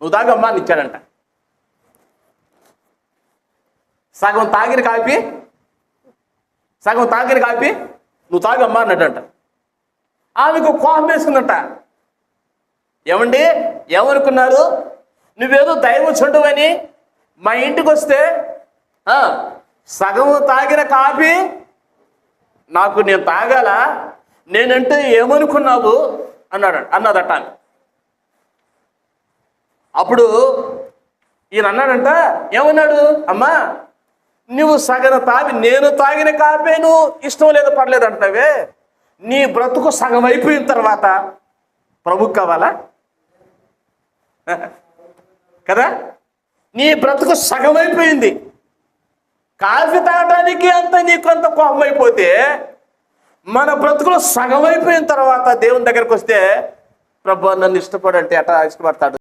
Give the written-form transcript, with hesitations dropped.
నువ్వు తాగమ్మా అని ఇచ్చాడంట. సగం తాగిన కాపీ నువ్వు తాగమ్మా అన్నాడంట. ఆమెకు కోపం వేసుకుందంట. ఏమండి, ఏమనుకున్నారు? నువ్వేదో దైవచుండవని మా ఇంటికి వస్తే సగం తాగిన కాఫీ నాకు నేను తాగాల, నేనంటే ఏమనుకున్నావు అన్నదట. అప్పుడు ఈయన అన్నాడంట, ఏమన్నాడు? అమ్మా, నువ్వు సగం నేను తాగిన కాఫీ నువ్వు ఇష్టం లేదు పడలేదు అంటున్నావే, నీ బ్రతుకు సగం అయిపోయిన తర్వాత ప్రభుకు కావాలా కదా? నీ బ్రతుకు సగం అయిపోయింది, కాఫీ తాగడానికి అంత నీకు అంత కోపం అయిపోతే మన బ్రతుకులో సగం అయిపోయిన తర్వాత దేవుని దగ్గరకు వస్తే ప్రభు నన్ను ఇష్టపడంటే ఎట్లా ఇష్టపడతాడు?